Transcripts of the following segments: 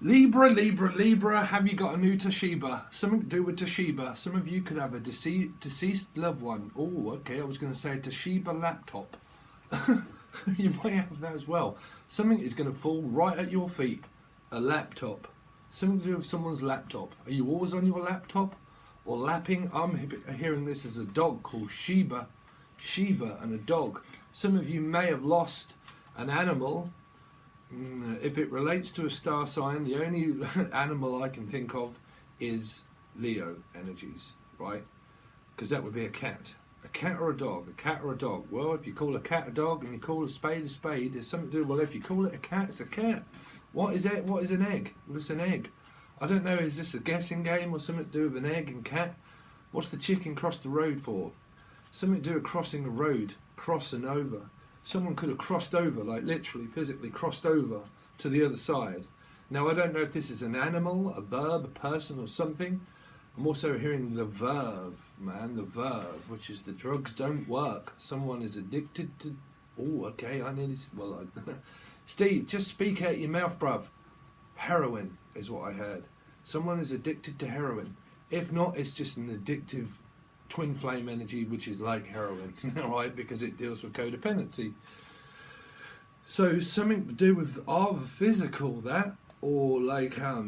Libra, have you got a new Toshiba? Something to do with Toshiba. Some of you could have a deceased loved one. Oh, okay, I was going to say a Toshiba laptop. You might have that as well. Something is going to fall right at your feet. A laptop. Something to do with someone's laptop. Are you always on your laptop? Or lapping? I'm hearing this as a dog called Sheba. Sheba and a dog. Some of you may have lost an animal. If it relates to a star sign, the only animal I can think of is Leo energies, right? Because that would be a cat. A cat or a dog? A cat or a dog? Well, if you call a cat a dog and you call a spade, there's something to do. Well, if you call it a cat, it's a cat. What is it? What is an egg? Well, it's an egg. I don't know, is this a guessing game or something to do with an egg and cat? What's the chicken cross the road for? Something to do with crossing the road, crossing over. Someone could have crossed over, like literally, physically crossed over to the other side. Now, I don't know if this is an animal, a verb, a person or something. I'm also hearing the verb, man, the verb, which is the drugs don't work. Someone is addicted to... Oh, okay, I nearly... Well, Steve, just speak out your mouth, bruv. Heroin is what I heard. Someone is addicted to heroin. If not, it's just an addictive twin flame energy, which is like heroin, right? Because it deals with codependency. So something to do with either physical, that, or like, I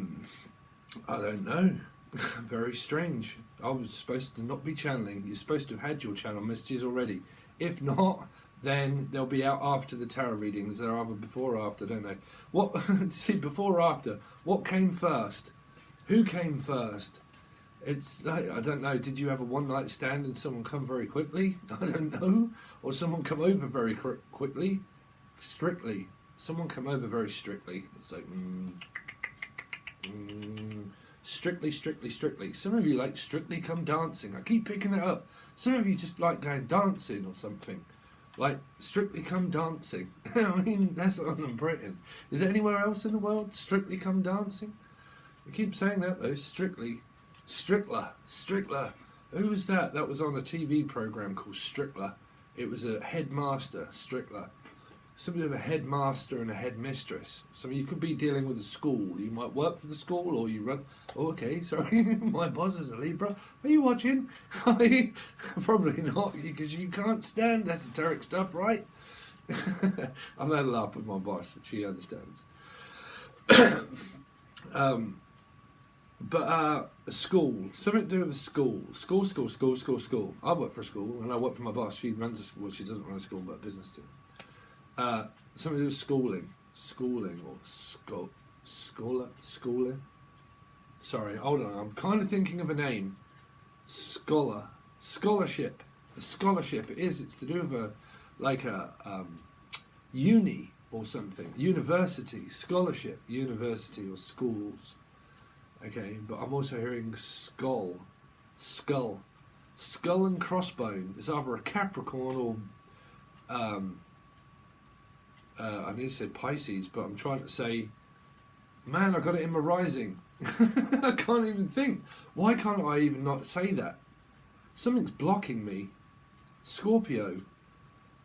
don't know. Very strange. I was supposed to not be channeling. You're supposed to have had your channel messages already. If not, then they'll be out after the tarot readings. They're either before or after, don't they? What? See, before or after? What came first? Who came first? It's like, I don't know. Did you have a one-night stand and someone come very quickly? I don't know. Or someone come over very quickly? Strictly. Someone come over very strictly. It's like, strictly, strictly, strictly. Some of you like Strictly Come Dancing. I keep picking it up. Some of you just like going dancing or something. Like Strictly Come Dancing. I mean, that's on in Britain. Is there anywhere else in the world Strictly Come Dancing? I keep saying that though. Strictly. Strickler. Who was that? That was on a TV program called Strickler. It was a headmaster, Strickler. Somebody with a headmaster and a headmistress. So you could be dealing with a school. You might work for the school or you run... Oh, okay, sorry. My boss is a Libra. Are you watching? Probably not, because you can't stand esoteric stuff, right? I've had a laugh with my boss. She understands. But school, something to do with school. School. I work for a school and I work for my boss. She runs a school. Well, she doesn't run a school, but a business too. Something to do with schooling or schooling. Sorry, hold on. I'm kind of thinking of a name. Scholarship. A scholarship. It's to do with a uni or something. University, scholarship, university or schools. Okay, but I'm also hearing skull and crossbone. It's either a Capricorn or I need to say Pisces, but I'm trying to say, man, I got it in my rising. I can't even think. Why can't I even not say that? Something's blocking me. Scorpio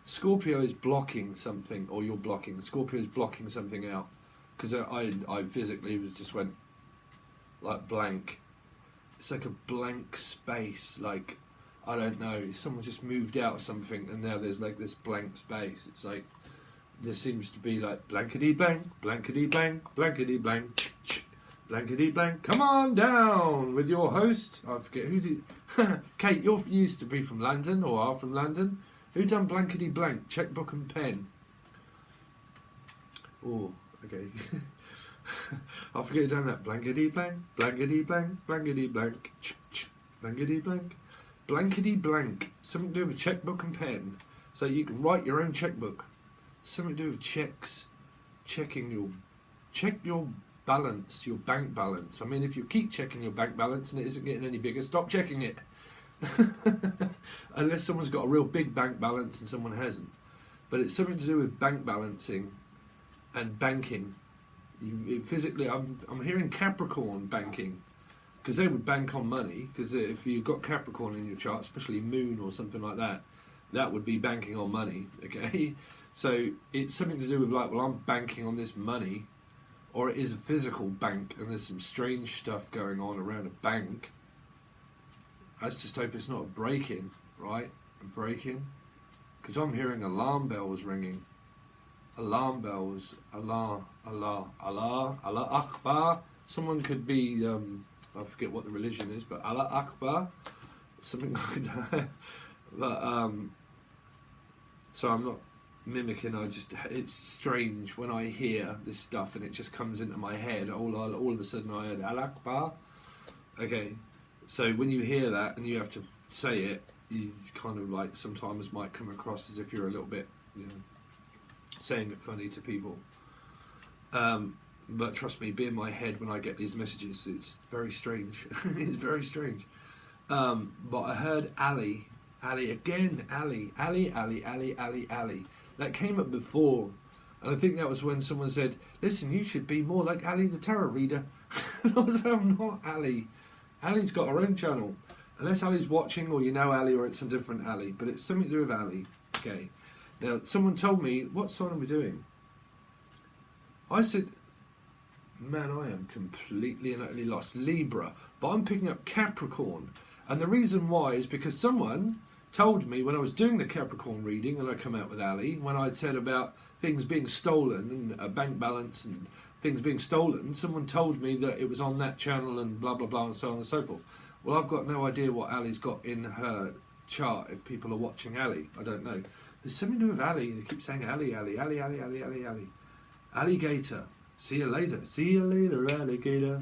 is blocking something, or you're blocking. Scorpio is blocking something out, because I physically just went like blank. It's like a blank space. Like, I don't know. Someone just moved out of something, and now there's like this blank space. It's like there seems to be like blankety blank, blankety blank, blankety blank, blankety blank. Come on down with your host. I forget who did. Kate, you used to be from London or are from London. Who done blankety blank? Checkbook and pen. Oh, okay. I forget who done that. Blankety blank, blankety blank, blankety blank, blankety blank, blankety blank. Something to do with checkbook and pen, so you can write your own checkbook. Something to do with checks, check your balance, your bank balance. I mean, if you keep checking your bank balance and it isn't getting any bigger, stop checking it. Unless someone's got a real big bank balance and someone hasn't. But it's something to do with bank balancing and banking. Physically, I'm hearing Capricorn banking, because they would bank on money. Because if you've got Capricorn in your chart, especially Moon or something like that, that would be banking on money. Okay, so it's something to do with like, well, I'm banking on this money, or it is a physical bank and there's some strange stuff going on around a bank. Let's just hope it's not a break-in, right? A break-in? Because I'm hearing alarm bells ringing. Alarm bells. Allah, Allah, Allah, Allah Akbar. Someone could be, I forget what the religion is, but Allah Akbar. Something like that. But, so I'm not mimicking, it's strange when I hear this stuff and it just comes into my head. All of a sudden I heard Allah Akbar. Okay. So when you hear that and you have to say it, you kind of like sometimes might come across as if you're a little bit, saying it funny to people. But trust me, be in my head when I get these messages. It's very strange. It's very strange. But I heard Ali again, Ali. That came up before. And I think that was when someone said, listen, you should be more like Ali the Tarot Reader. And I was like, I'm not Ali. Ali's got her own channel. Unless Ali's watching, or you know Ali, or it's a different Ali. But it's something to do with Ali. Okay. Now, someone told me, what sign are we doing? I said, man, I am completely and utterly lost. Libra. But I'm picking up Capricorn. And the reason why is because someone told me when I was doing the Capricorn reading, and I come out with Ali, when I'd said about things being stolen and a bank balance and things being stolen, someone told me that it was on that channel and blah blah blah and so on and so forth. Well, I've got no idea what Ali's got in her chart. If people are watching Ali, I don't know. There's something to do with Ali. They keep saying Ali. Alligator. See you later. See you later, alligator.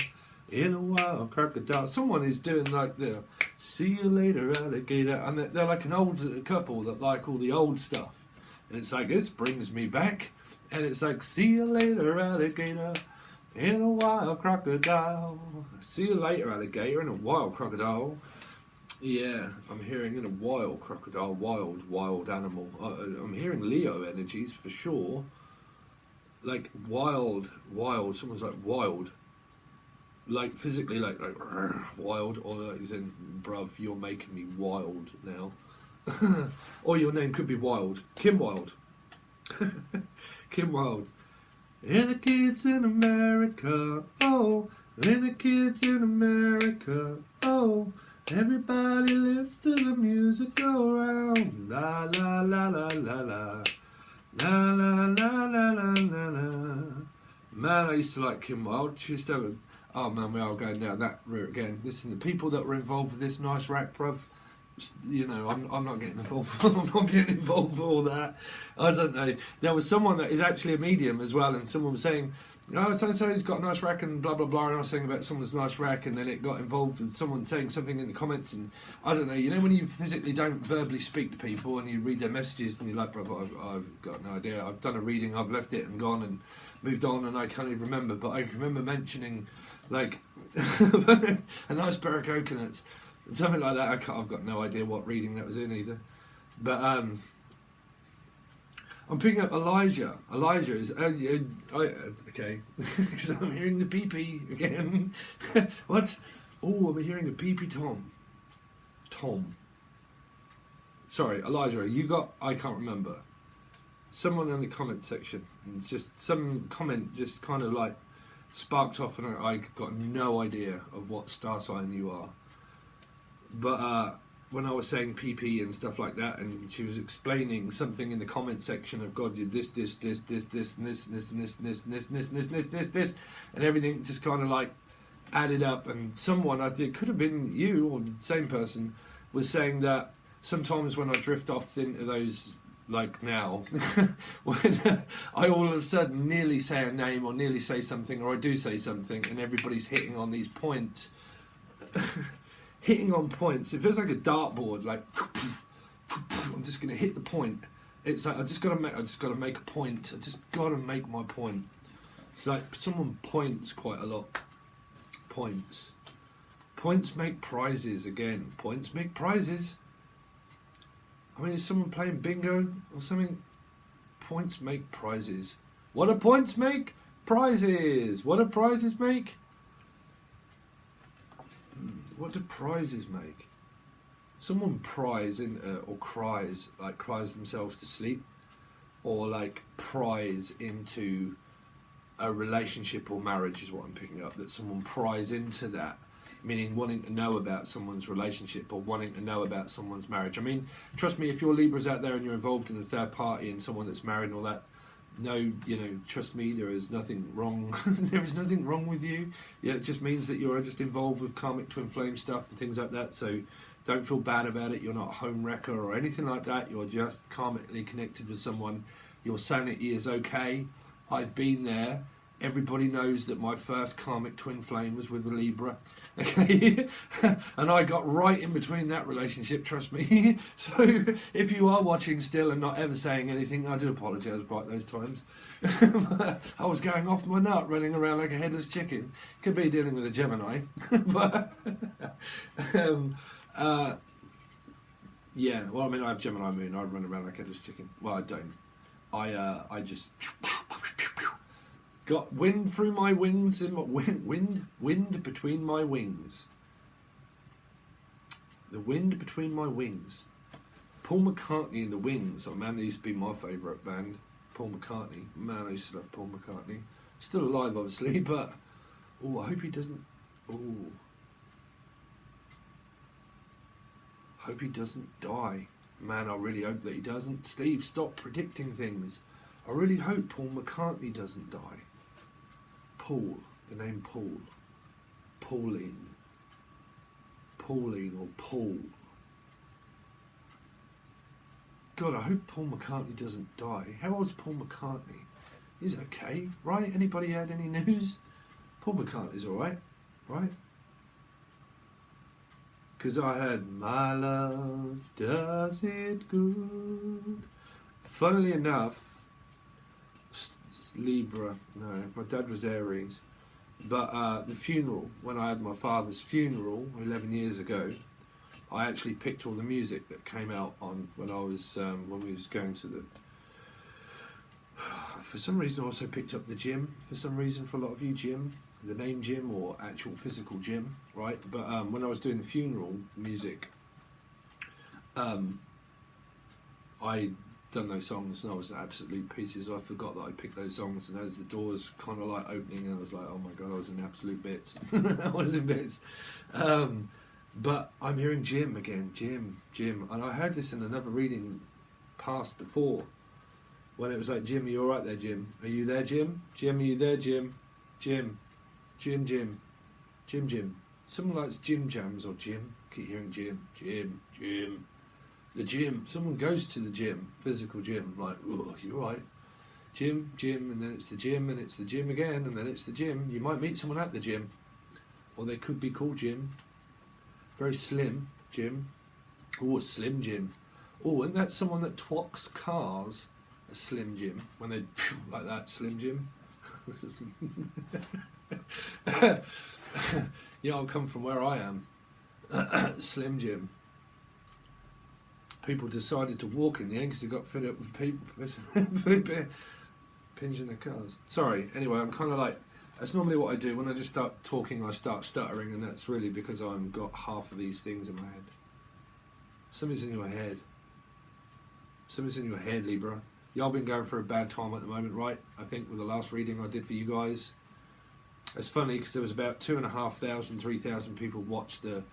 In a wild crocodile. Someone is doing like the see you later, alligator, and they're like an old couple that like all the old stuff. And it's like, this brings me back. And it's like, see you later, alligator, in a wild crocodile. See you later, alligator, in a wild crocodile. Yeah, I'm hearing in a wild crocodile, wild animal. I'm hearing Leo energies for sure. Like wild. Someone's like wild. Like physically, like wild, or like as in, bruv, you're making me wild now. Or your name could be Wild. Kim Wilde. Kim Wilde. And the kids in America, oh, and the kids in America, oh, everybody lives to the music go round. La la la la la la. La la la la la la la. Man, I used to like Kim Wilde. She used to have a, oh man, we are going down that route again. Listen, the people that were involved with this nice rack, bruv, I'm not getting involved. I'm not getting involved with all that. I don't know. There was someone that is actually a medium as well, and someone was saying, oh, so-and-so's got a nice rack and blah, blah, blah, and I was saying about someone's nice rack, and then it got involved with someone saying something in the comments, and I don't know, when you physically don't verbally speak to people and you read their messages and you're like, brother, I've got no idea. I've done a reading, I've left it and gone and moved on, and I can't even remember, but I remember mentioning, like, a nice pair of coconuts. Something like that. I've got no idea what reading that was in either. But I'm picking up Elijah. Elijah is okay. Because I'm hearing the pee-pee again. What? Oh, I'm hearing a pee-pee Tom. Tom. Sorry, Elijah. You got? I can't remember. Someone in the comment section. And just some comment just kind of like sparked off, and I got no idea of what star sign you are. But when I was saying PP and stuff like that, and she was explaining something in the comment section of God did this, and everything just kind of like added up. And someone, I think it could have been you or the same person, was saying that sometimes when I drift off into those, like now, when I all of a sudden nearly say a name or nearly say something, or I do say something, and everybody's hitting on these points. Hitting on points, it feels like a dartboard. Like I'm just gonna hit the point. It's like I just gotta make a point. I just gotta make my point. It's like someone points quite a lot. Points make prizes again. Points make prizes. I mean, is someone playing bingo or something? Points make prizes. What do points make? Prizes. What do prizes make? What do prizes make? Someone pries in or cries themselves to sleep, or like pries into a relationship or marriage is what I'm picking up, that someone pries into that, meaning wanting to know about someone's relationship or wanting to know about someone's marriage. I mean, trust me, if you're Libras out there and you're involved in a third party and someone that's married and all that, no, you know, trust me, there is nothing wrong. There is nothing wrong with you. Yeah, it just means that you're just involved with karmic twin flame stuff and things like that. So don't feel bad about it. You're not a home wrecker or anything like that. You're just karmically connected with someone. Your sanity is okay. I've been there. Everybody knows that my first karmic twin flame was with a Libra. Okay, and I got right in between that relationship, trust me. So if you are watching still and not ever saying anything, I do apologise about those times. I was going off my nut, running around like a headless chicken. Could be dealing with a Gemini. But yeah, well, I mean, I have Gemini moon. I run around like a headless chicken. Well, I don't. I just got wind through my wings, wind between my wings. The wind between my wings. Paul McCartney and the Wings. Oh man, they used to be my favourite band. Paul McCartney. Man, I used to love Paul McCartney. Still alive, obviously, but oh, I hope he doesn't. Oh, hope he doesn't die. Man, I really hope that he doesn't. Steve, stop predicting things. I really hope Paul McCartney doesn't die. Paul, the name Paul. Pauline or Paul. God, I hope Paul McCartney doesn't die. How old's Paul McCartney? He's okay, right? Anybody heard any news? Paul McCartney's alright, right? Because I heard, my love does it good. Funnily enough, Libra, no, my dad was Aries, but the funeral, when I had my father's funeral 11 years ago, I actually picked all the music that came out on when I was when we was going to the. For some reason, I also picked up the gym. For some reason, for a lot of you, gym, the name gym or actual physical gym, right? But when I was doing the funeral music, I done those songs and I was absolute pieces. I forgot that I picked those songs, and as the doors kind of like opening, and I was like, oh my god, I was in absolute bits. I was in bits. But I'm hearing Jim again, Jim, and I heard this in another reading past before, when it was like, Jim, are you all right there, Jim? Are you there, Jim? Jim, are you there, Jim? Jim. Someone likes Jim Jams or Jim. Keep hearing Jim. The gym. Someone goes to the gym, physical gym, like, oh, you all right? Gym, and then it's the gym, and it's the gym again, and then it's the gym. You might meet someone at the gym, or they could be called Jim. Very slim Jim. Oh, a Slim Jim. Oh, and that's someone that twocks cars. A Slim Jim. When they like that, Slim Jim. Yeah, I'll come from where I am. Slim Jim. People decided to walk in the end because they got fed up with people pinching their cars. Sorry, anyway, I'm kind of like, that's normally what I do. When I just start talking, I start stuttering, and that's really because I've got half of these things in my head. Something's in your head. Something's in your head, Libra. Y'all been going for a bad time at the moment, right? I think with the last reading I did for you guys. It's funny because there was about 2,500, 3,000 people watched the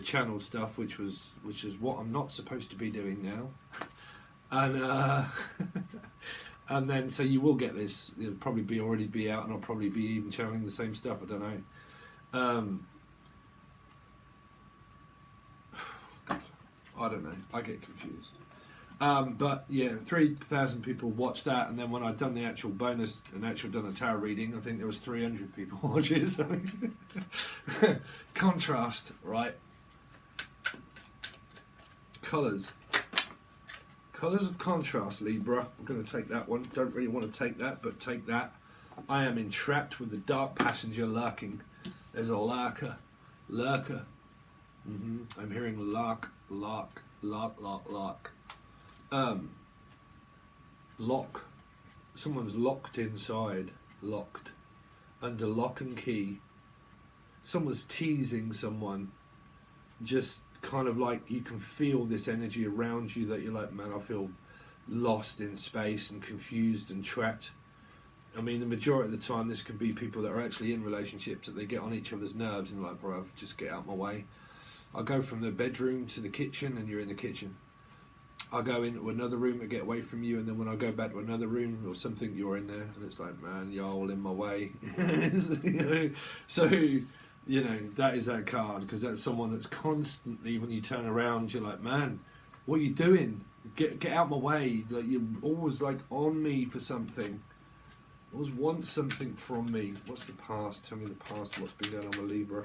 channel stuff, which is what I'm not supposed to be doing now. And and then so you will get this. It'll probably already be out, and I'll probably be even channeling the same stuff. I don't know. I don't know. I get confused. But yeah, 3,000 people watched that, and then when I'd done the actual bonus and actually done a tarot reading, I think there was 300 people watching. So contrast, right? Colours of contrast, Libra. I'm going to take that one. Don't really want to take that, but take that. I am entrapped with the dark passenger lurking. There's a lurker. I'm hearing lock. Lock. Someone's locked inside. Locked. Under lock and key. Someone's teasing someone. Just kind of like you can feel this energy around you that you're like, man, I feel lost in space and confused and trapped. I mean, the majority of the time, this can be people that are actually in relationships that they get on each other's nerves and like, bruv, just get out my way. I go from the bedroom to the kitchen, and you're in the kitchen. I go into another room to get away from you, and then when I go back to another room or something, you're in there, and it's like, man, you're all in my way. So, you know, that is that card, because that's someone that's constantly, when you turn around, you're like, man, what are you doing? Get out my way. Like, you're always like on me for something. Always want something from me. What's the past? Tell me the past. What's been going on with Libra?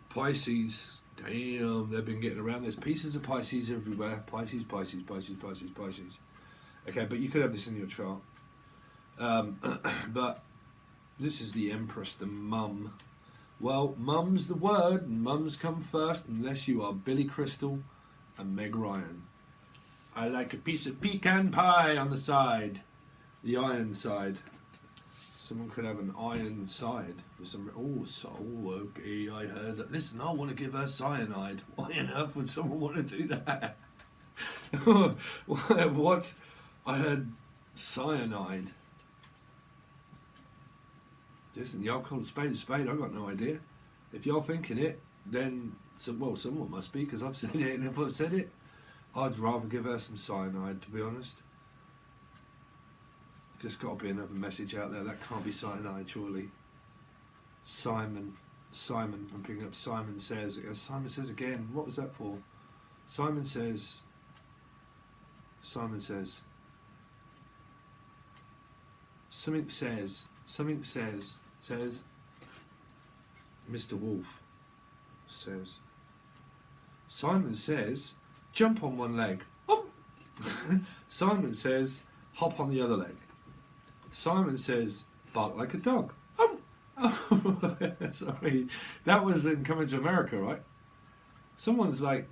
Pisces. Damn, they've been getting around. There's pieces of Pisces everywhere. Pisces, Pisces, Pisces, Pisces, Pisces. Okay, but you could have this in your chart. But this is the Empress, the mum. Well, mum's the word, and mums come first, unless you are Billy Crystal and Meg Ryan. I like a piece of pecan pie on the side. The iron side. Someone could have an iron side. With some, okay, I heard that. Listen, I want to give her cyanide. Why on earth would someone want to do that? What? I heard cyanide. Listen, y'all call a spade, I've got no idea. If you're thinking it, then, someone must be, because I've said it, and if I've said it, I'd rather give her some cyanide, to be honest. There's got to be another message out there. That can't be cyanide, surely. Simon, I'm picking up Simon Says. Simon Says again. What was that for? Simon Says. Something says. Mr. Wolf says. Simon says, jump on one leg. Oh. Simon says, hop on the other leg. Simon says, bark like a dog. Oh. Sorry, that was in Coming to America, right? Someone's like,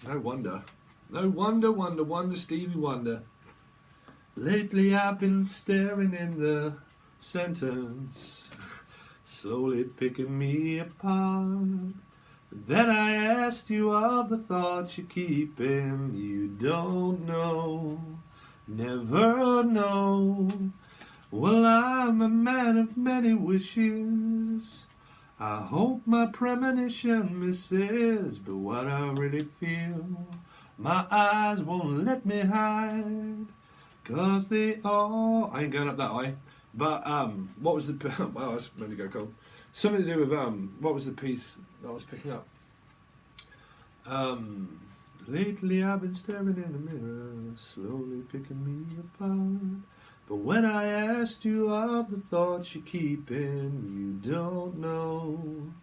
I don't know. No wonder, Stevie Wonder. Lately I've been staring in the sentence, slowly picking me apart. Then I asked you of the thoughts you're keeping. You don't know, never know. Well, I'm a man of many wishes. I hope my premonition misses, but what I really feel, my eyes won't let me hide. 'Cause they all... I ain't going up that high. But, what was the... Well, that's maybe go cold. Something to do with, what was the piece that I was picking up? Lately I've been staring in the mirror, slowly picking me apart. But when I asked you of the thoughts you're keeping, you don't know,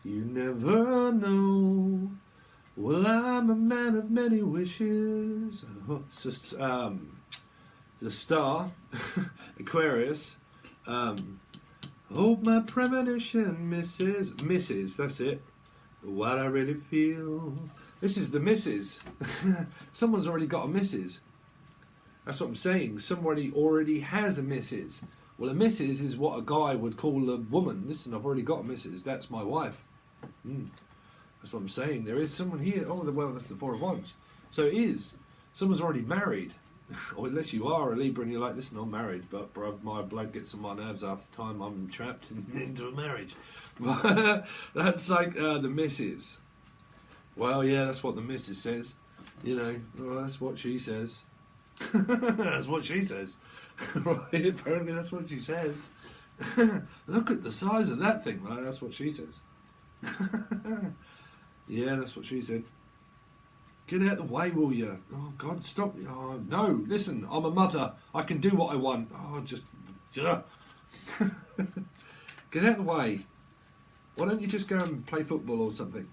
you never know. Well, I'm a man of many wishes. It's just, the star, Aquarius. Hope my premonition misses, that's it. What I really feel. This is the missus. Someone's already got a missus. That's what I'm saying. Somebody already has a missus. Well, a missus is what a guy would call a woman. Listen, I've already got a missus. That's my wife. That's what I'm saying. There is someone here. Oh, well, that's the Four of Wands. So it is. Someone's already married. Or unless you are a Libra and you're like, listen, I'm married, but bruv, my blood gets on my nerves half the time. I'm trapped into a marriage. But that's like the missus. Well, yeah, that's what the missus says. You know, well, that's what she says. That's what she says. Right, apparently that's what she says. Look at the size of that thing, right? That's what she says. Yeah, that's what she said. Get out of the way, will you? Oh, God, stop. Oh, no, listen, I'm a mother. I can do what I want. Oh, just... Yeah. Get out of the way. Why don't you just go and play football or something?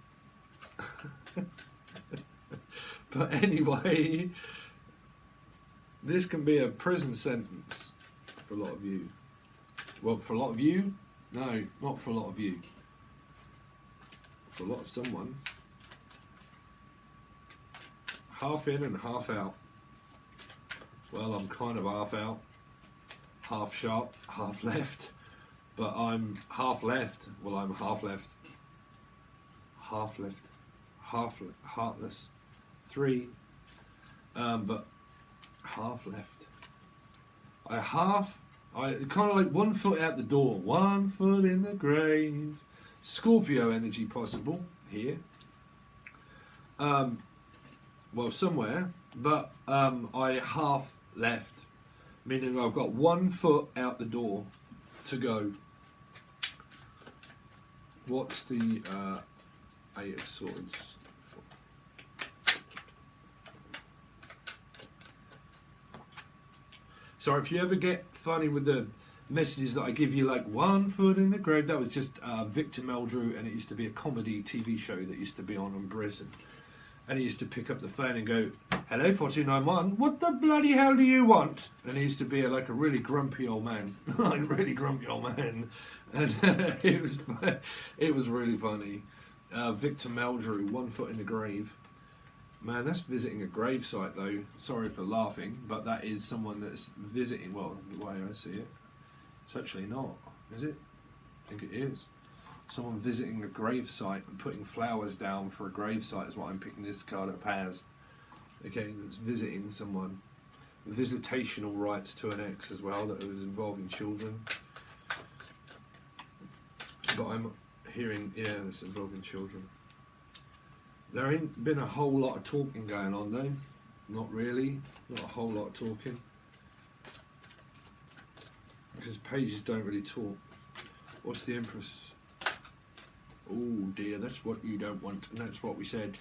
But anyway, this can be a prison sentence for a lot of you. Well, for a lot of you? No, not for a lot of you. For a lot of someone. Half in and half out. Well, I'm kind of half out. Half sharp, half left. But I'm half left. Well, I'm half left. Half left. Heartless. 3. But half left. I kind of like 1 foot out the door, 1 foot in the grave. Scorpio energy possible here. Well, somewhere, but I half left, meaning I've got 1 foot out the door to go. What's the Eight of Swords? So if you ever get funny with the messages that I give you, like 1 foot in the grave, that was just Victor Meldrew, and it used to be a comedy TV show that used to be on Britain. And he used to pick up the phone and go, "Hello, 4291, what the bloody hell do you want?" And he used to be like a really grumpy old man, like really grumpy old man. And it was really funny. Victor Meldrew, 1 foot in the grave. Man, that's visiting a gravesite, though. Sorry for laughing, but that is someone that's visiting. Well, the way I see it, it's actually not, is it? I think it is. Someone visiting a gravesite and putting flowers down for a gravesite is what I'm picking this card up as. Okay, that's visiting someone. Visitational rights to an ex as well, that was involving children. But I'm hearing, yeah, that's involving children. There ain't been a whole lot of talking going on though. Not really. Not a whole lot of talking. Because pages don't really talk. What's the Empress? Oh dear, that's what you don't want. And that's what we said.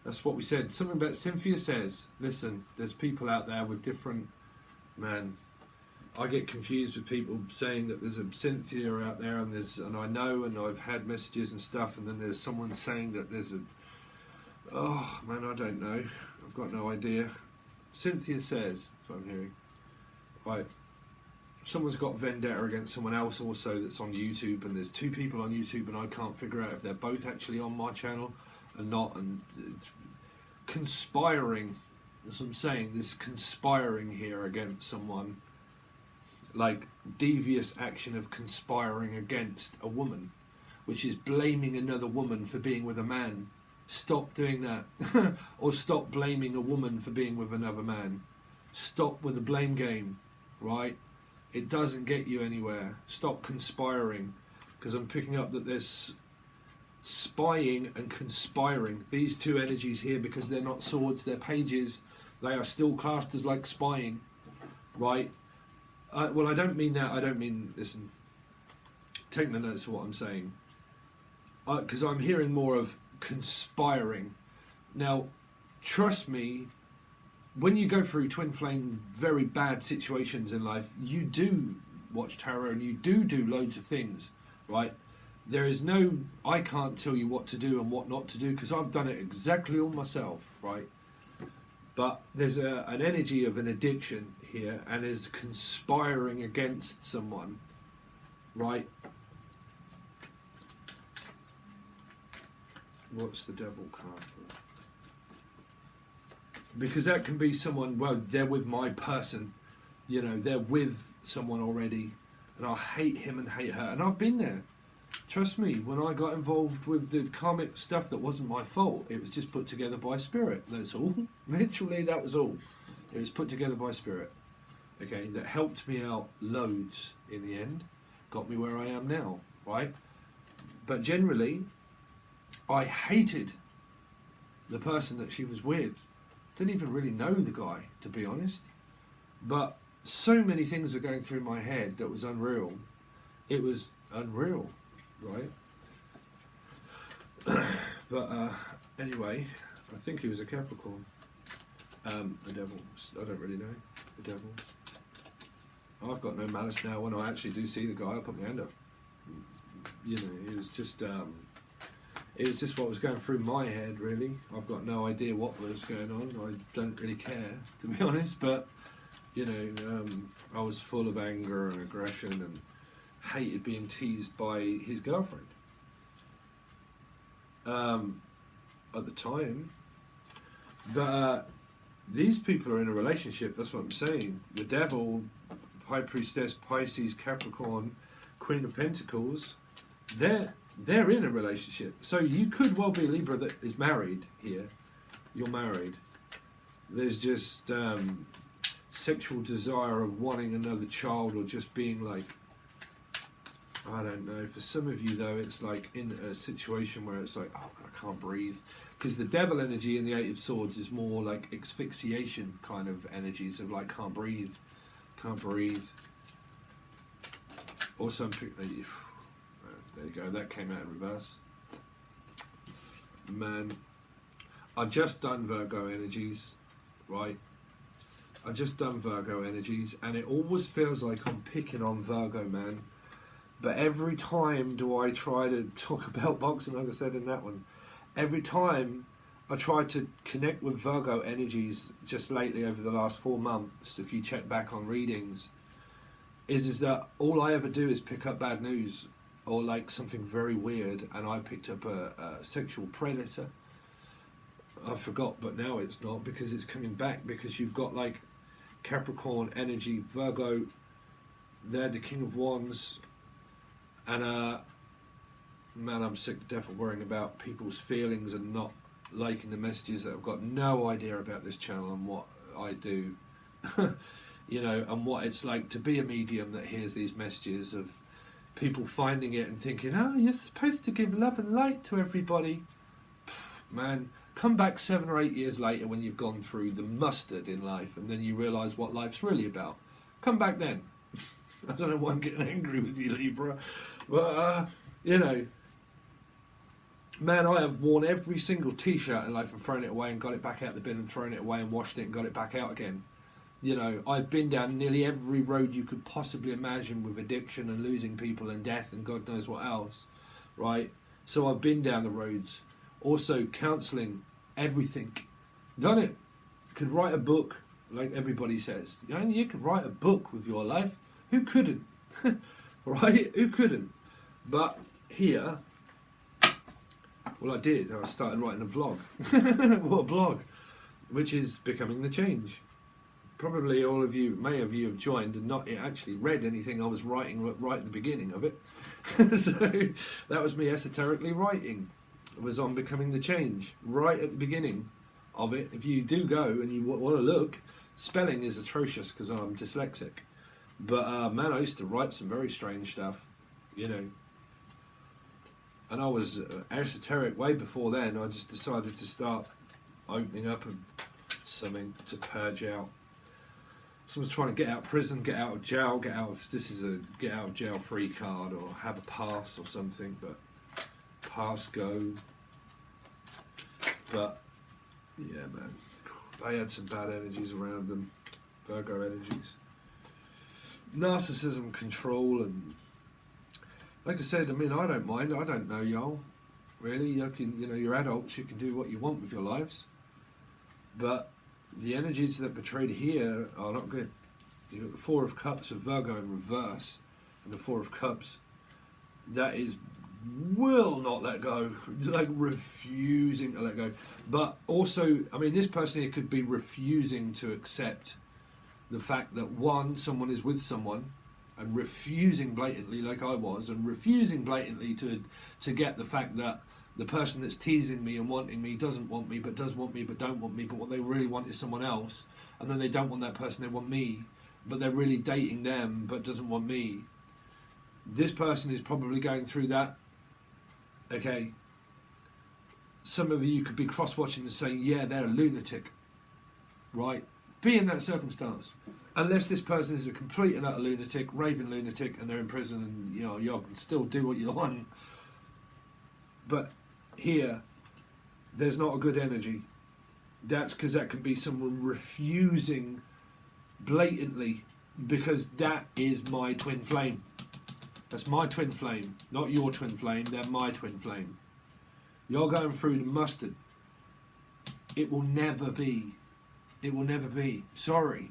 That's what we said. Something about Cynthia says. Listen, there's people out there with different... Man, I get confused with people saying that there's a Cynthia out there, and I know, and I've had messages and stuff, and then there's someone saying that there's a... Oh, man, I don't know. I've got no idea. Cynthia says, that's what I'm hearing. Right. Someone's got vendetta against someone else also that's on YouTube, and there's 2 people on YouTube, and I can't figure out if they're both actually on my channel or not, and conspiring, that's what I'm saying, this conspiring here against someone, like devious action of conspiring against a woman, which is blaming another woman for being with a man. Stop doing that. Or stop blaming a woman for being with another man. Stop with the blame game, right? It doesn't get you anywhere. Stop conspiring, because I'm picking up that there's spying and conspiring. These 2 energies here, because they're not swords, they're pages, they are still classed as like spying, right? Well, I don't mean that. I don't mean, listen, take the notes of what I'm saying. Because I'm hearing more of conspiring. Now, trust me, when you go through twin flame, very bad situations in life, you do watch tarot and you do loads of things, right? There is no, I can't tell you what to do and what not to do, because I've done it exactly all myself, right? But there's an energy of an addiction here, and is conspiring against someone, right? What's the Devil card for? Because that can be someone, well, they're with my person, you know, they're with someone already, and I hate him and hate her, and I've been there. Trust me, when I got involved with the karmic stuff, that wasn't my fault. It was just put together by spirit, that's all. Literally, that was all. It was put together by spirit. Okay, that helped me out loads in the end. Got me where I am now, right? But generally, I hated the person that she was with. Didn't even really know the guy, to be honest. But so many things were going through my head that was unreal. It was unreal, right? But anyway, I think he was a Capricorn. The Devil. I don't really know. The Devil. I've got no malice now. When I actually do see the guy, I'll put my hand up. You know, it was just what was going through my head, really. I've got no idea what was going on. I don't really care, to be honest. But, you know, I was full of anger and aggression and hated being teased by his girlfriend. At the time. But these people are in a relationship, that's what I'm saying. The Devil, High Priestess, Pisces, Capricorn, Queen of Pentacles, they're in a relationship. So you could well be a Libra that is married here. You're married. there's just sexual desire of wanting another child, or just being like, I don't know. For some of you though, it's like in a situation where it's like, oh, I can't breathe. Because the devil energy in the Eight of Swords is more like asphyxiation kind of energies of like, can't breathe, can't breathe. Also, there you go, that came out in reverse. Man, I've just done Virgo energies, right? I've just done Virgo energies, and it always feels like I'm picking on Virgo, man. But every time do I try to talk about boxing, like I said in that one, every time I try to connect with Virgo energies just lately over the last 4 months, if you check back on readings, is that all I ever do is pick up bad news or like something very weird, and I picked up a sexual predator. I forgot, but now it's not, because it's coming back, because you've got like Capricorn energy, Virgo, they're the King of Wands, and man, I'm sick to death of worrying about people's feelings and not liking the messages that I've got no idea about this channel and what I do. You know, and what it's like to be a medium that hears these messages of people finding it and thinking, oh, you're supposed to give love and light to everybody. Pff, man, come back 7 or 8 years later when you've gone through the mustard in life, and then you realise what life's really about. Come back then. I don't know why I'm getting angry with you, Libra, but you know, man, I have worn every single t-shirt in life and thrown it away and got it back out the bin and thrown it away and washed it and got it back out again. You know, I've been down nearly every road you could possibly imagine with addiction and losing people and death and God knows what else, right? So I've been down the roads. Also, counselling, everything. Done it. Could write a book, like everybody says. You know, you could write a book with your life. Who couldn't? Right? Who couldn't? But here, well, I did. I started writing a vlog. What a blog. Which is becoming the change. Probably all of you, many of you have joined and not actually read anything I was writing right at the beginning of it. So that was me esoterically writing. It was on becoming the change. Right at the beginning of it, if you do go and you want to look, spelling is atrocious because I'm dyslexic. But man, I used to write some very strange stuff, you know. And I was esoteric way before then. I just decided to start opening up and something to purge out. Someone's trying to get out of prison, get out of jail, this is a get out of jail free card, or have a pass or something, but pass go. But yeah, man, they had some bad energies around them, Virgo energies. Narcissism, control, and like I said, I mean, I don't mind. I don't know y'all, really. You can, you know, you're adults. You can do what you want with your lives, but the energies that portrayed here are not good. You've got the Four of Cups of Virgo in reverse, and the Four of Cups that is will not let go, like refusing to let go. But also, I mean, this person here could be refusing to accept the fact that one, someone is with someone, and refusing blatantly, like I was, and refusing blatantly to get the fact that the person that's teasing me and wanting me doesn't want me, but does want me, but don't want me, but what they really want is someone else, and then they don't want that person, they want me, but they're really dating them, but doesn't want me. This person is probably going through that. Okay, some of you could be cross-watching and saying, yeah, they're a lunatic, right? Be in that circumstance. Unless this person is a complete and utter lunatic, raving lunatic, and they're in prison, and you know, you can still do what you want. But here, there's not a good energy. That's because that could be someone refusing blatantly, because that is my twin flame. That's my twin flame, not your twin flame. They're my twin flame. You're going through the mustard. It will never be. It will never be. Sorry.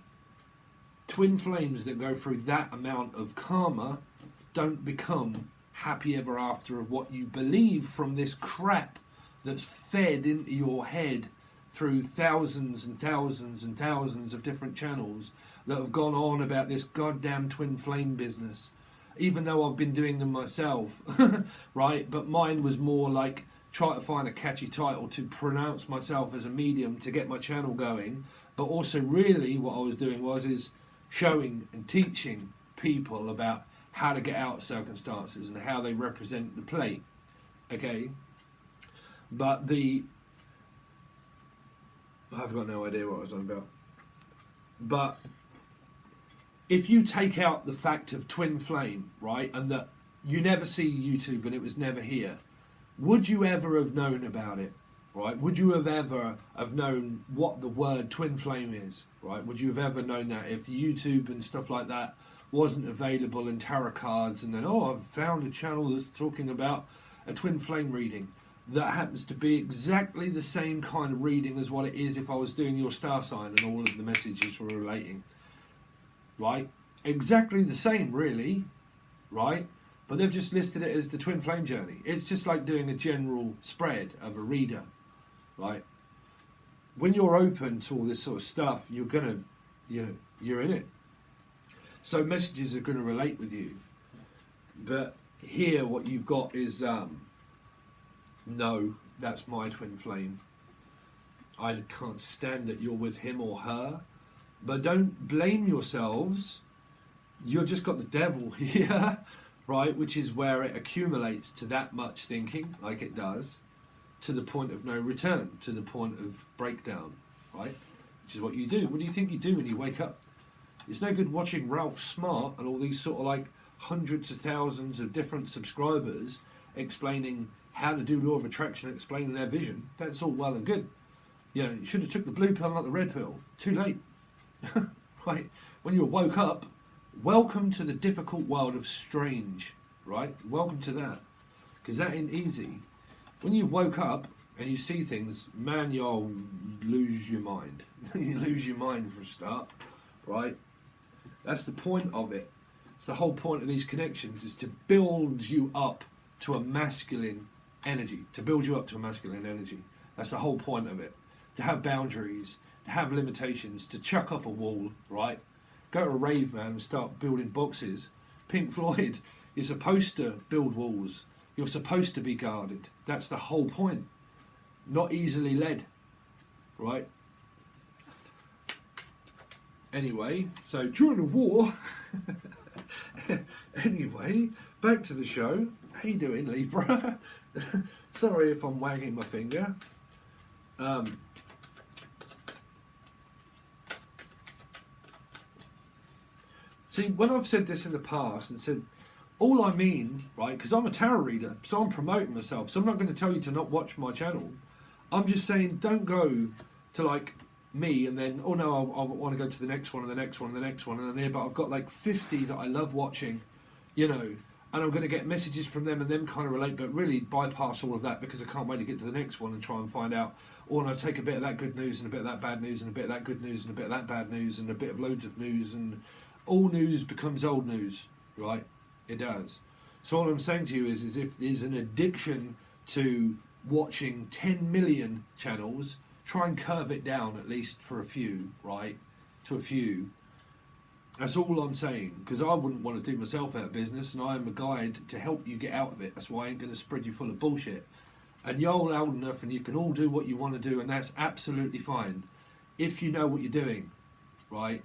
Twin flames that go through that amount of karma don't become happy ever after of what you believe from this crap that's fed into your head through thousands and thousands and thousands of different channels that have gone on about this goddamn twin flame business. Even though I've been doing them myself, right? But mine was more like try to find a catchy title to pronounce myself as a medium to get my channel going, But also really what I was doing is showing and teaching people about how to get out of circumstances and how they represent the plate. Okay? But I've got no idea what I was on about. But if you take out the fact of twin flame, right, and that you never see YouTube and it was never here, would you ever have known about it, right? Would you have ever have known what the word twin flame is, right? Would you have ever known that if YouTube and stuff like that wasn't available in tarot cards, and then, oh, I've found a channel that's talking about a twin flame reading that happens to be exactly the same kind of reading as what it is if I was doing your star sign and all of the messages were relating, right? Exactly the same, really, right? But they've just listed it as the twin flame journey. It's just like doing a general spread of a reader, right? When you're open to all this sort of stuff, you're gonna, you're in it. So messages are going to relate with you. But here what you've got is, no, that's my twin flame. I can't stand that you're with him or her. But don't blame yourselves. You've just got the devil here, right? Which is where it accumulates to that much thinking, like it does, to the point of no return, to the point of breakdown, right? Which is what you do. What do you think you do when you wake up? It's no good watching Ralph Smart and all these sort of like hundreds of thousands of different subscribers explaining how to do law of attraction, explaining their vision. That's all well and good. You should have took the blue pill, not the red pill. Too late. Right? When you woke up, welcome to the difficult world of strange, right? Welcome to that. Because that ain't easy. When you've woke up and you see things, man, you'll lose your mind. You lose your mind for a start, right? That's the point of it. It's the whole point of these connections, is to build you up to a masculine energy. To build you up to a masculine energy. That's the whole point of it. To have boundaries, to have limitations, to chuck up a wall, right? Go to a rave, man, and start building boxes. Pink Floyd, you're supposed to build walls. You're supposed to be guarded. That's the whole point. Not easily led, right? Anyway, so during the war, anyway, back to the show. How you doing, Libra? Sorry if I'm wagging my finger. See, when I've said this in the past and said, all I mean, right, because I'm a tarot reader, so I'm promoting myself, so I'm not going to tell you to not watch my channel. I'm just saying, don't go to like me and then, oh no, I want to go to the next one and the next one and the next one and then here, but I've got like 50 that I love watching, and I'm going to get messages from them and them kind of relate, but really bypass all of that because I can't wait to get to the next one and try and find out, or and I take a bit of that good news and a bit of that bad news and a bit of that good news and a bit of that bad news and a bit of loads of news, and all news becomes old news, right? It does. So all I'm saying to you is if there's an addiction to watching 10 million channels, try and curve it down at least for a few, right? To a few. That's all I'm saying, because I wouldn't want to do myself out of business, and I am a guide to help you get out of it. That's why I ain't going to spread you full of bullshit. And you're all old enough and you can all do what you want to do, and that's absolutely fine if you know what you're doing, right?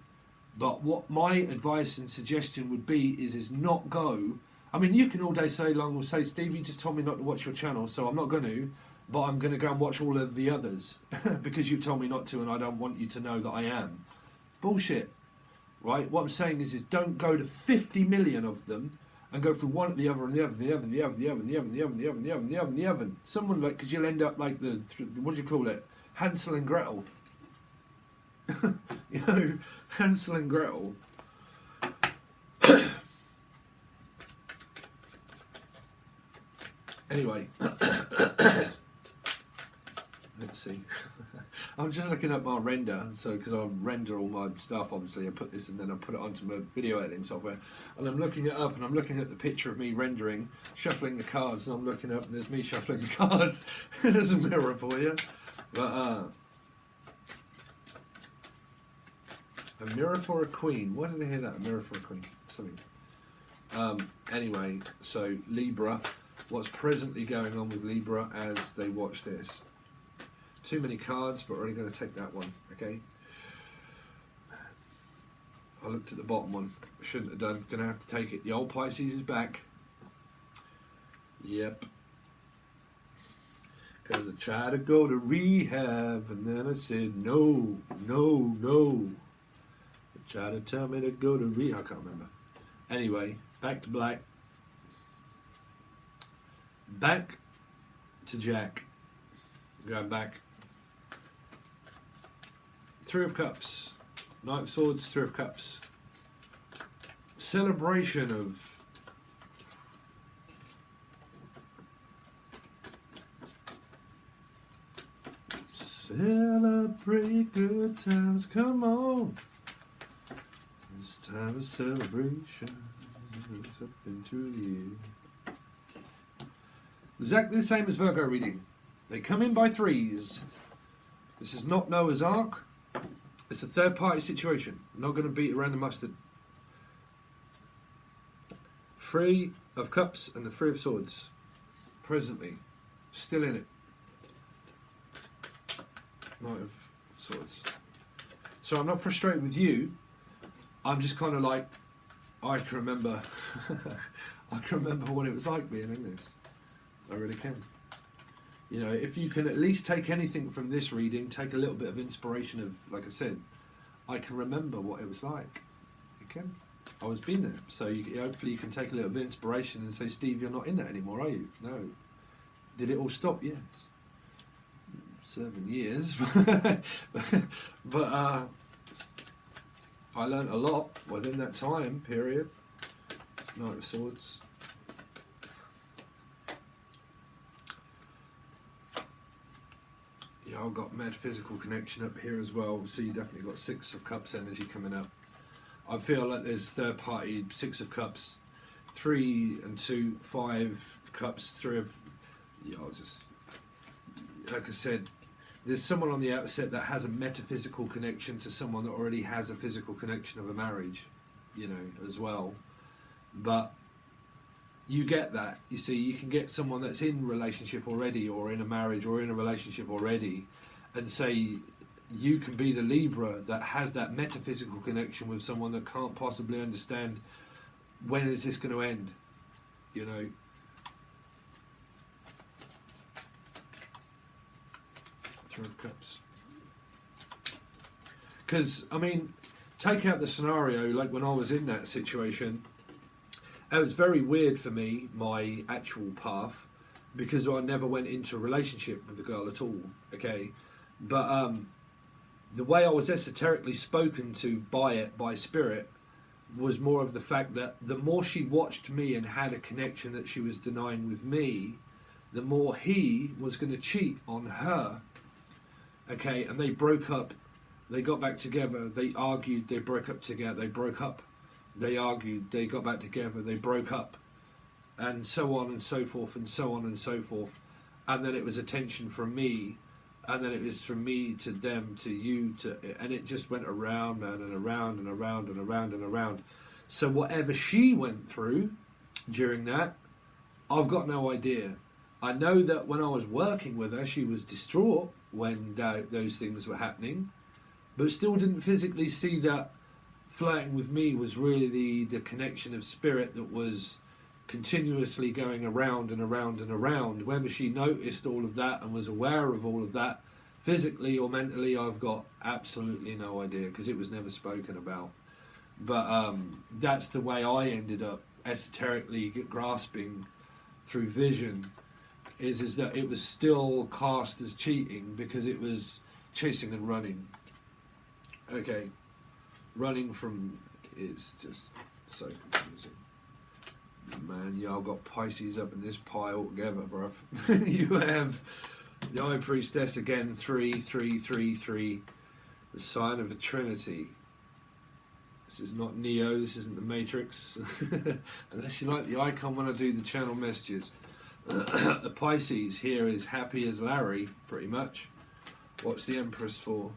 But what my advice and suggestion would be is not go. I mean, you can all day say long or say, Steve, you just told me not to watch your channel, so I'm not going to, but I'm going to go and watch all of the others because you've told me not to and I don't want you to know that I am. Bullshit, right? What I'm saying is don't go to 50 million of them and go through one at the other and the other and the other and the other and the other and the other and the other and the other and the other and the other and the other. Someone like, because you'll end up like the, what do you call it? Hansel and Gretel. Hansel and Gretel. Anyway, let's see. I'm just looking at my render, so because I render all my stuff, obviously I put this and then I put it onto my video editing software, and I'm looking it up and I'm looking at the picture of me rendering, shuffling the cards, and I'm looking up and there's me shuffling the cards. There's a mirror for you, but a mirror for a queen. Why did I hear that? A mirror for a queen. Something. Anyway, so Libra. What's presently going on with Libra as they watch this? Too many cards, but we're only going to take that one. Okay. I looked at the bottom one. Shouldn't have done. Gonna have to take it. The old Pisces is back. Yep. Because I tried to go to rehab and then I said no, no, no. They tried to tell me to go to rehab. I can't remember. Anyway, back to black. Back to Jack. Going back. Three of Cups. Knight of Swords, Three of Cups. Celebration of celebrate good times, come on. It's time of celebration. Up and through the year. Exactly the same as Virgo reading. They come in by threes. This is not Noah's Ark. It's a third party situation. I'm not going to beat around the mustard. Three of Cups and the Three of Swords. Presently. Still in it. Knight of Swords. So I'm not frustrated with you. I'm just kind of like, I can remember I can remember what it was like being in this. I really can. You know, if you can at least take anything from this reading, take a little bit of inspiration of, like I said, I can remember what it was like. You can. I was been there. So hopefully you can take a little bit of inspiration and say, Steve, you're not in that anymore, are you? No. Did it all stop? Yes. 7 years. But I learnt a lot within that time period. Knight of Swords. Yeah, I've got mad physical connection up here as well. So you definitely got Six of Cups energy coming up. I feel like there's third party, Six of Cups, 3 and 2, 5 Cups, 3 of. Yeah, I'll just. Like I said, there's someone on the outset that has a metaphysical connection to someone that already has a physical connection of a marriage, you know, as well. But you get that. You see, you can get someone that's in a relationship already, or in a marriage, or in a relationship already, and say you can be the Libra that has that metaphysical connection with someone that can't possibly understand when is this going to end, you know. Three of Cups. Because, I mean, take out the scenario, like when I was in that situation, it was very weird for me, my actual path, because I never went into a relationship with the girl at all, okay? But the way I was esoterically spoken to by spirit, was more of the fact that the more she watched me and had a connection that she was denying with me, the more he was going to cheat on her. Okay, and they broke up, they got back together, they argued, they broke up together, they broke up, they argued, they got back together, they broke up, and so on and so forth, and so on and so forth. And then it was attention from me, and then it was from me to them, to you, to, and it just went around and around and around and around and around. So whatever she went through during that, I've got no idea. I know that when I was working with her, she was distraught when those things were happening, but still didn't physically see that flirting with me was really the connection of spirit that was continuously going around and around and around. Whether she noticed all of that and was aware of all of that physically or mentally, I've got absolutely no idea, because it was never spoken about. But that's the way I ended up esoterically grasping through vision, is that it was still cast as cheating because it was chasing and running. Okay, running from is just so confusing. Man, y'all got Pisces up in this pie altogether, bruv. You have the High Priestess again, 3, 3, 3, 3. The sign of the Trinity. This is not Neo, this isn't the Matrix. Unless you like the icon when I do the channel messages. The Pisces here is happy as Larry, pretty much. What's the Empress for?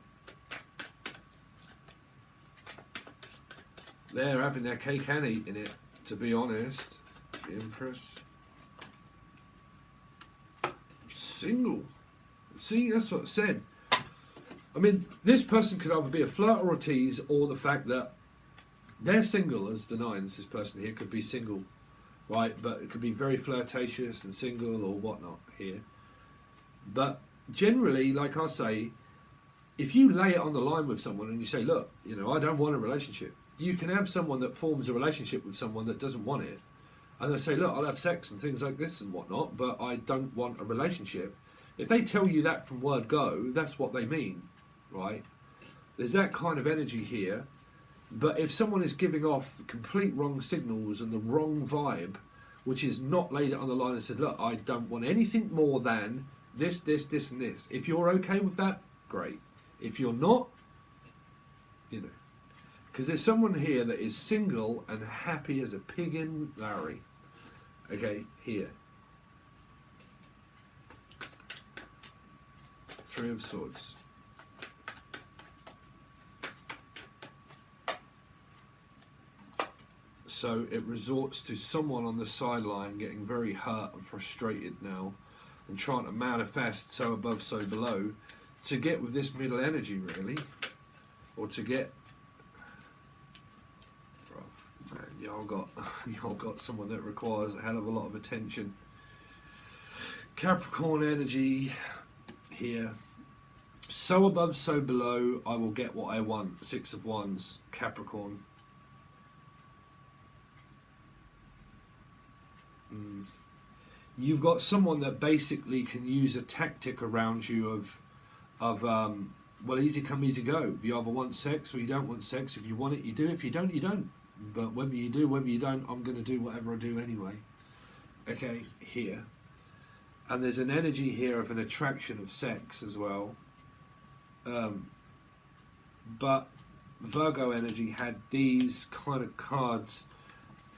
They're having their cake and eating it, to be honest. The Empress. Single. See, that's what I said. I mean, this person could either be a flirt or a tease, or the fact that they're single as the nines. This person here could be single, right? But it could be very flirtatious and single or whatnot here. But generally, like I say, if you lay it on the line with someone and you say, look, you know, I don't want a relationship. You can have someone that forms a relationship with someone that doesn't want it. And they say, look, I'll have sex and things like this and whatnot, but I don't want a relationship. If they tell you that from word go, that's what they mean, right? There's that kind of energy here. But if someone is giving off complete wrong signals and the wrong vibe, which is not laid it on the line and said, look, I don't want anything more than this, this, this, and this. If you're okay with that, great. If you're not, you know. Because there's someone here that is single and happy as a pig in Larry. Okay, here. Three of Swords. So it resorts to someone on the sideline getting very hurt and frustrated now and trying to manifest so above, so below to get with this middle energy, really. Or to get... Man, y'all got someone that requires a hell of a lot of attention. Capricorn energy here. So above, so below, I will get what I want. Six of Wands, Capricorn. You've got someone that basically can use a tactic around you of well, easy come, easy go. You either want sex or you don't want sex. If you want it, you do. If you don't, you don't. But whether you do, whether you don't, I'm going to do whatever I do anyway. Okay, here. And there's an energy here of an attraction of sex as well. But Virgo energy had these kind of cards,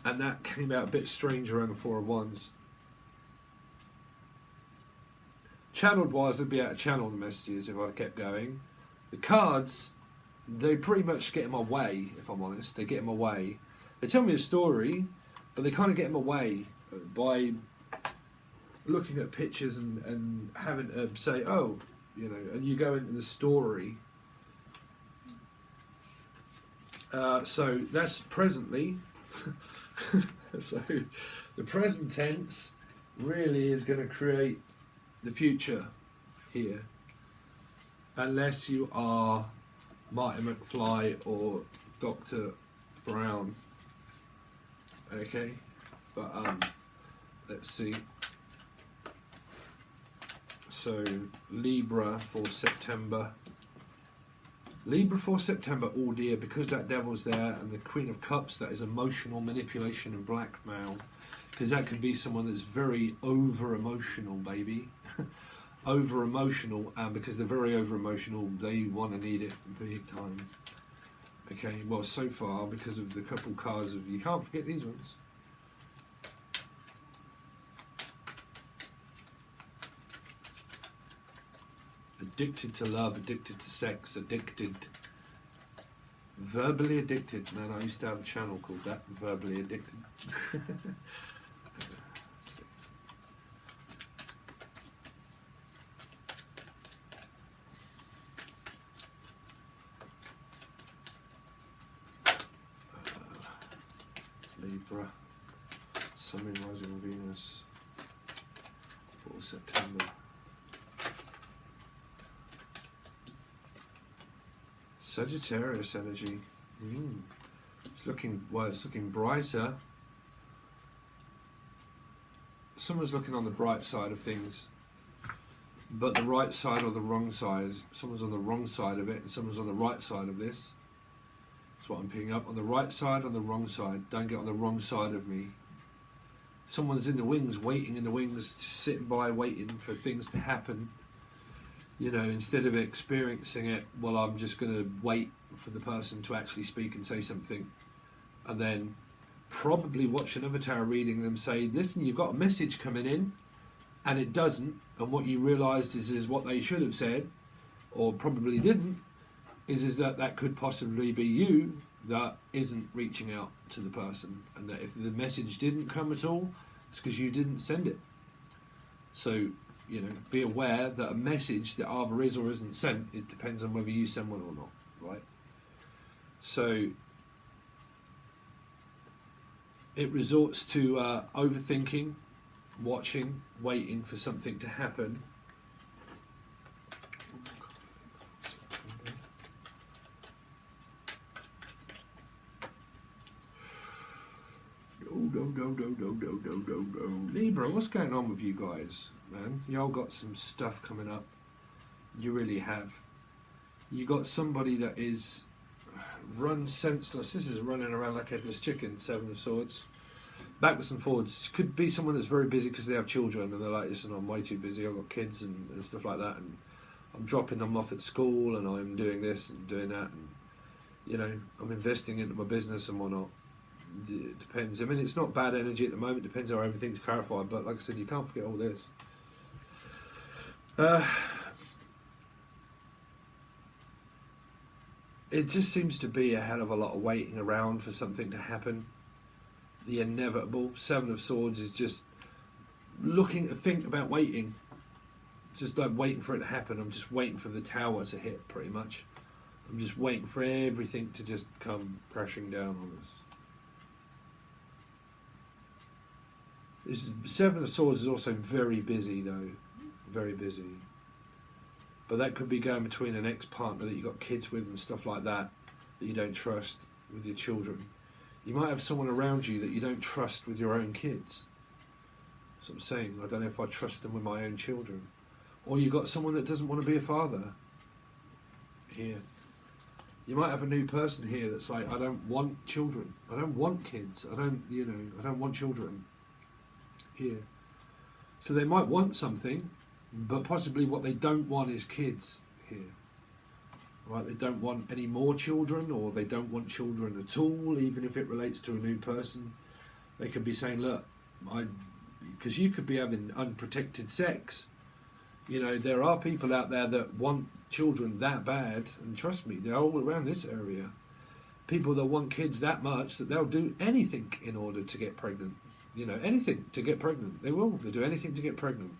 and that came out a bit strange around the Four of Wands. Channeled wise, I'd be able to channel the messages if I kept going. The cards, they pretty much get in my way, if I'm honest. They get in my way. They tell me a story, but they kind of get in my way by looking at pictures and having to say, oh, you know, and you go into the story. So that's presently. So the present tense really is going to create the future here, unless you are Marty McFly or Dr. Brown. Okay, but let's see. So Libra for September. Libra for September, oh dear, because that devil's there and the Queen of Cups, that is emotional manipulation and blackmail. Because that could be someone that's very over-emotional, baby. Over-emotional, and because they're very over-emotional, they want to need it big time. Okay, well, so far, because of the couple cards of... You can't forget these ones. Addicted to love, addicted to sex, addicted... Verbally addicted. Man, I used to have a channel called that, Verbally Addicted. Libra, Sun, Moon, Rising, Venus, for September. Sagittarius energy. It's looking, well, it's looking brighter. Someone's looking on the bright side of things, but the right side or the wrong side. Someone's on the wrong side of it, and someone's on the right side of this. That's what I'm picking up. On the right side, on the wrong side. Don't get on the wrong side of me. Someone's in the wings, waiting in the wings, sitting by, waiting for things to happen. You know, instead of experiencing it, well, I'm just going to wait for the person to actually speak and say something. And then probably watch another tarot reading them say, listen, you've got a message coming in, and it doesn't. And what you realised is what they should have said, or probably didn't, is that that could possibly be you that isn't reaching out to the person. And that if the message didn't come at all, it's because you didn't send it. So... you know, be aware that a message that either is or isn't sent, it depends on whether you send one or not, right? So, it resorts to overthinking, watching, waiting for something to happen. Go. Libra, what's going on with you guys, man? Y'all got some stuff coming up. You really have. You got somebody that is run senseless. This is running around like headless chicken. Seven of Swords. Backwards and forwards. Could be someone that's very busy because they have children and they're like, listen, I'm way too busy. I've got kids and stuff like that, and I'm dropping them off at school, and I'm doing this and doing that, and you know, I'm investing into my business and whatnot. It depends. I mean, it's not bad energy at the moment. Depends how everything's clarified. But like I said, you can't forget all this. It just seems to be a hell of a lot of waiting around for something to happen. The inevitable. Seven of Swords is just looking to think about waiting. Just like waiting for it to happen. I'm just waiting for the tower to hit, pretty much. I'm just waiting for everything to just come crashing down on us. This Seven of Swords is also very busy, though. Very busy. But that could be going between an ex-partner that you've got kids with and stuff like that you don't trust with your children. You might have someone around you that you don't trust with your own kids. That's what I'm saying. I don't know if I trust them with my own children. Or you've got someone that doesn't want to be a father here. You might have a new person here that's like, I don't want children. I don't want kids. I don't want children here. So they might want something, but possibly what they don't want is kids here. Right? They don't want any more children, or they don't want children at all, even if it relates to a new person. They could be saying, look, because you could be having unprotected sex. You know, there are people out there that want children that bad, and trust me, they're all around this area. People that want kids that much that they'll do anything in order to get pregnant. You know, anything to get pregnant. They will. They'll do anything to get pregnant.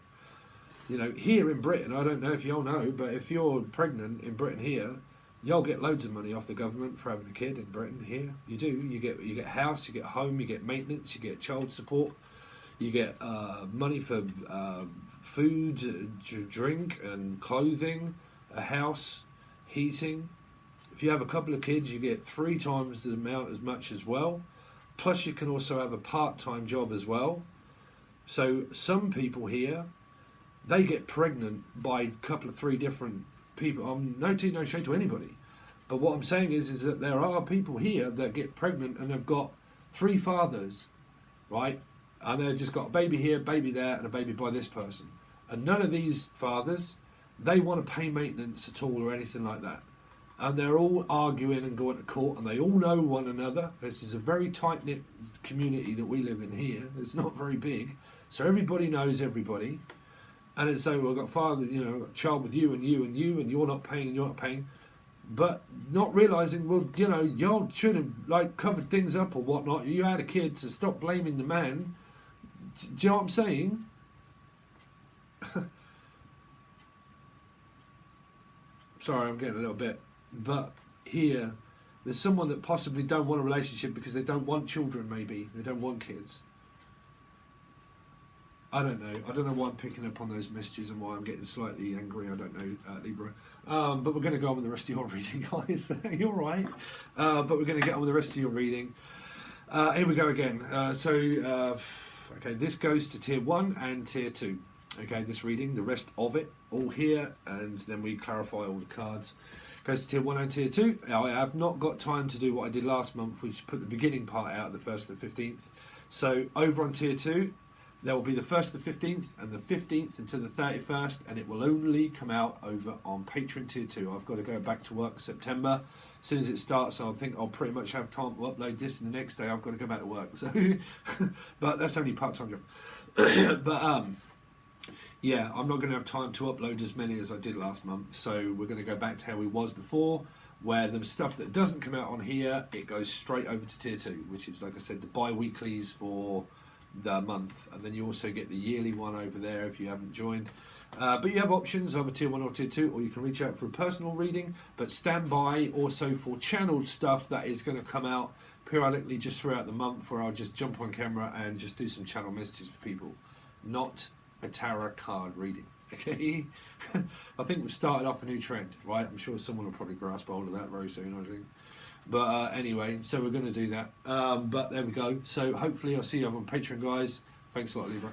You know, here in Britain, I don't know if y'all know, but if you're pregnant in Britain here, y'all get loads of money off the government for having a kid in Britain here. You do. You get house, you get home, you get maintenance, you get child support, you get money for food, drink and clothing, a house, heating. If you have a couple of kids, you get 3 times the amount as much as well. Plus you can also have a part-time job as well. So some people here, they get pregnant by a couple of 3 different people. I'm no tea, no shade to anybody. But what I'm saying is that there are people here that get pregnant and have got 3 fathers, right? And they've just got a baby here, baby there, and a baby by this person. And none of these fathers, they want to pay maintenance at all or anything like that. And they're all arguing and going to court, and they all know one another. This is a very tight-knit community that we live in here. It's not very big. So everybody knows everybody. And it's so, well, I've got father, you know, I've got a child with you and you and you, and you're not paying and you're not paying. But not realising, well, you know, y'all should have, like, covered things up or whatnot. You had a kid, so stop blaming the man. Do you know what I'm saying? Sorry, I'm getting a little bit. But here, there's someone that possibly don't want a relationship because they don't want children, maybe. They don't want kids. I don't know. I don't know why I'm picking up on those messages and why I'm getting slightly angry. I don't know, Libra. But we're going to go on with the rest of your reading, guys. You're right. But we're going to get on with the rest of your reading. Here we go again. Okay, this goes to Tier 1 and Tier 2. Okay, this reading, the rest of it, all here, and then we clarify all the cards. Goes to Tier 1 and Tier 2. I have not got time to do what I did last month, which put the beginning part out, the 1st to the 15th. So over on Tier 2, there will be the 1st to the 15th, and the 15th until the 31st, and it will only come out over on Patron Tier 2. I've got to go back to work September. As soon as it starts, I think I'll pretty much have time to upload this, and the next day I've got to go back to work. So, but that's only a part-time job. But yeah, I'm not going to have time to upload as many as I did last month. So we're going to go back to how we was before, where the stuff that doesn't come out on here, it goes straight over to Tier 2, which is, like I said, the bi-weeklies for the month, and then you also get the yearly one over there if you haven't joined. But you have options over Tier 1 or Tier 2, or you can reach out for a personal reading, but stand by also for channeled stuff that is going to come out periodically just throughout the month where I'll just jump on camera and just do some channel messages for people, not a tarot card reading. Okay, I think we've started off a new trend, right? I'm sure someone will probably grasp hold of that very soon, I think. But anyway, so we're going to do that. But there we go. So hopefully I'll see you on Patreon, guys. Thanks a lot, Libra.